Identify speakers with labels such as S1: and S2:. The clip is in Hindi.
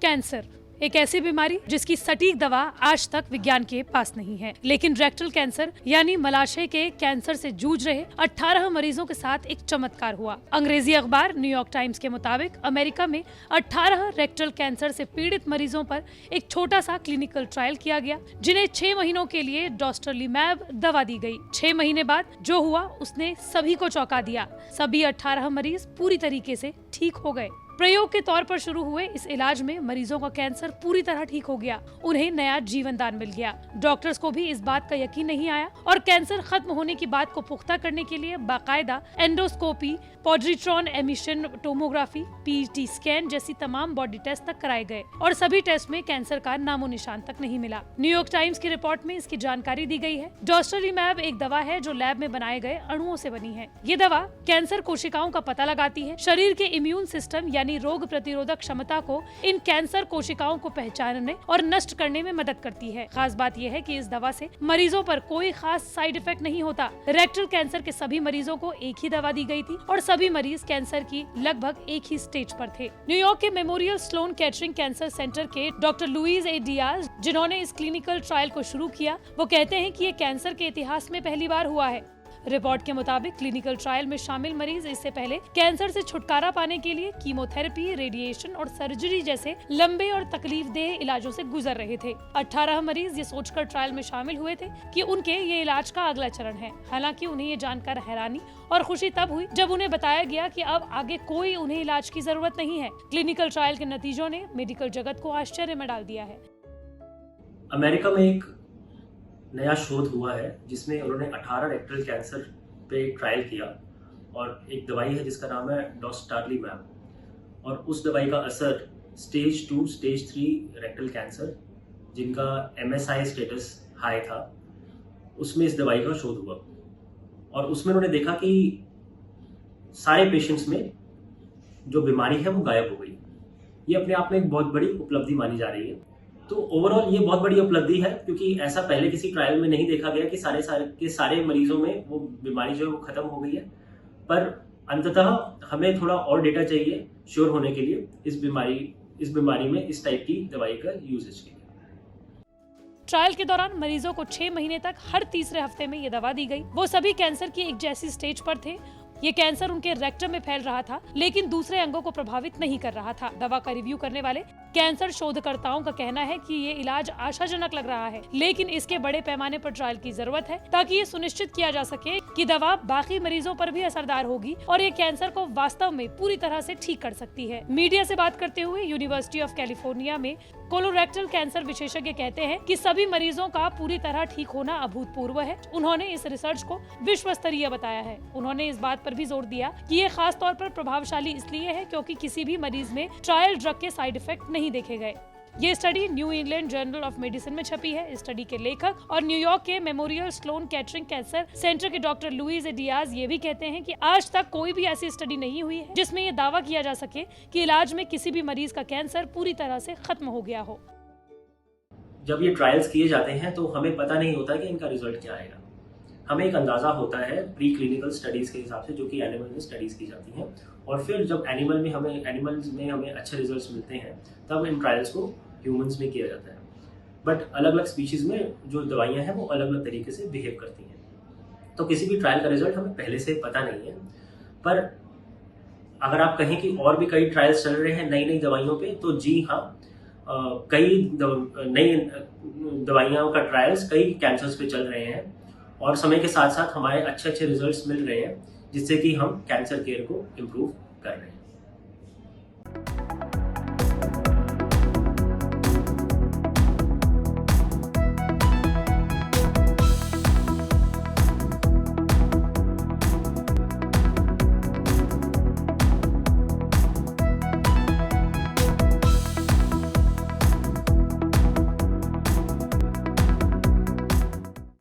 S1: कैंसर एक ऐसी बीमारी जिसकी सटीक दवा आज तक विज्ञान के पास नहीं है, लेकिन रेक्टल कैंसर यानी मलाशय के कैंसर से जूझ रहे 18 मरीजों के साथ एक चमत्कार हुआ। अंग्रेजी अखबार न्यूयॉर्क टाइम्स के मुताबिक अमेरिका में 18 रेक्टल कैंसर से पीड़ित मरीजों पर एक छोटा सा क्लिनिकल ट्रायल किया गया, जिन्हें 6 महीनों के लिए डॉस्टरलीमैब दवा दी गई। 6 महीने बाद जो हुआ उसने सभी को चौंका दिया। सभी 18 मरीज पूरी तरीके से ठीक हो गए। प्रयोग के तौर पर शुरू हुए इस इलाज में मरीजों का कैंसर पूरी तरह ठीक हो गया, उन्हें नया जीवन दान मिल गया। डॉक्टर्स को भी इस बात का यकीन नहीं आया और कैंसर खत्म होने की बात को पुख्ता करने के लिए बाकायदा endoscopy, positron emission tomography, PT scan जैसी तमाम बॉडी टेस्ट तक कराए गए और सभी टेस्ट में कैंसर का नामो निशान तक नहीं मिला। न्यूयॉर्क टाइम्स की रिपोर्ट में इसकी जानकारी दी गई है। डॉस्टरलीमैब एक दवा है जो लैब में बनाए गए अणुओं से बनी है। ये दवा कैंसर कोशिकाओं का पता लगाती है, शरीर के इम्यून सिस्टम यानी रोग प्रतिरोधक क्षमता को इन कैंसर कोशिकाओं को पहचानने और नष्ट करने में मदद करती है। खास बात यह है कि इस दवा से मरीजों पर कोई खास साइड इफेक्ट नहीं होता। रेक्टल कैंसर के सभी मरीजों को एक ही दवा दी गई थी और सभी मरीज कैंसर की लगभग एक ही स्टेज पर थे। न्यूयॉर्क के Memorial Sloan Kettering Cancer Center के डॉक्टर लुइस ए डियाज, जिन्होंने इस क्लिनिकल ट्रायल को शुरू किया, वो कहते हैं कि ये कैंसर के इतिहास में पहली बार हुआ है। रिपोर्ट के मुताबिक क्लिनिकल ट्रायल में शामिल मरीज इससे पहले कैंसर से छुटकारा पाने के लिए कीमोथेरेपी, रेडिएशन और सर्जरी जैसे लंबे और तकलीफदेह इलाजों से गुजर रहे थे। 18 मरीज ये सोचकर ट्रायल में शामिल हुए थे कि उनके ये इलाज का अगला चरण है। हालांकि उन्हें ये जानकर हैरानी और खुशी तब हुई जब उन्हें बताया गया कि अब आगे कोई उन्हें इलाज की जरूरत नहीं है। क्लिनिकल ट्रायल के नतीजों ने मेडिकल जगत को आश्चर्य में डाल दिया है।
S2: अमेरिका में एक नया शोध हुआ है जिसमें उन्होंने 18 रेक्टल कैंसर पे ट्रायल किया और एक दवाई है जिसका नाम है डॉस्टरलीमैब, और उस दवाई का असर स्टेज 2, स्टेज 3 रेक्टल कैंसर जिनका MSI स्टेटस हाई था, उसमें इस दवाई का शोध हुआ और उसमें उन्होंने देखा कि सारे पेशेंट्स में जो बीमारी है वो गायब हो गई। ये अपने आप में एक बहुत बड़ी उपलब्धि मानी जा रही है। तो ओवरऑल ये बहुत बड़ी उपलब्धि है क्योंकि ऐसा पहले किसी ट्रायल में नहीं देखा गया कि सारे मरीजों में वो बीमारी जो है वो खत्म हो गई है। पर अंततः हमें थोड़ा और डेटा चाहिए श्योर होने के लिए इस बीमारी में इस टाइप की दवाई का यूजेज के लिए।
S1: ट्रायल के दौरान मरीजों को 6 महीने तक हर तीसरे हफ्ते में ये दवा दी गई। वो सभी कैंसर की एक जैसी स्टेज पर थे। ये कैंसर उनके रेक्टम में फैल रहा था, लेकिन दूसरे अंगों को प्रभावित नहीं कर रहा था। दवा का रिव्यू करने वाले कैंसर शोधकर्ताओं का कहना है कि ये इलाज आशाजनक लग रहा है, लेकिन इसके बड़े पैमाने पर ट्रायल की जरूरत है ताकि ये सुनिश्चित किया जा सके कि दवा बाकी मरीजों पर भी असरदार होगी और ये कैंसर को वास्तव में पूरी तरह से ठीक कर सकती है। मीडिया से बात करते हुए यूनिवर्सिटी ऑफ कैलिफोर्निया में कोलोरेक्टल कैंसर विशेषज्ञ कहते हैं कि सभी मरीजों का पूरी तरह ठीक होना अभूतपूर्व है। उन्होंने इस रिसर्च को विश्व स्तरीय बताया है। उन्होंने इस बात पर भी जोर दिया कि ये खास तौर पर प्रभावशाली इसलिए है क्योंकि किसी भी मरीज में ट्रायल ड्रग के साइड इफेक्ट नहीं देखे गए। ये study new England journal of medicine में छपी है। इस स्टडी के लेखक और न्यूयॉर्क के Memorial Sloan Kettering Cancer Center के डॉक्टर लुइस ए डियाज ये भी कहते हैं कि आज तक कोई भी ऐसी स्टडी नहीं हुई है जिसमें ये दावा किया जा सके कि इलाज में किसी भी मरीज का कैंसर पूरी तरह से खत्म हो गया हो।
S2: जब ये ट्रायल्स किए जाते हैं तो हमें पता नहीं होता कि इनका रिजल्ट क्या आएगा। हमें एक अंदाजा होता है प्री क्लिनिकल स्टडीज के हिसाब से जो कि एनिमल में स्टडीज की जाती हैं, और फिर जब एनिमल्स में हमें अच्छे रिजल्ट्स मिलते हैं तब इन ट्रायल्स को ह्यूमंस में किया जाता है। बट अलग अलग स्पीशीज में जो दवाइयाँ हैं वो अलग अलग तरीके से बिहेव करती हैं, तो किसी भी ट्रायल का रिजल्ट हमें पहले से पता नहीं है। पर अगर आप कहें कि और भी कई ट्रायल्स चल रहे हैं नई नई दवाइयों पे, तो जी हाँ, कई नई दवाइयों का ट्रायल्स कई कैंसर्स पे चल रहे हैं और समय के साथ साथ हमारे अच्छे रिजल्ट्स मिल रहे हैं जिससे कि हम कैंसर केयर को इम्प्रूव कर रहे हैं।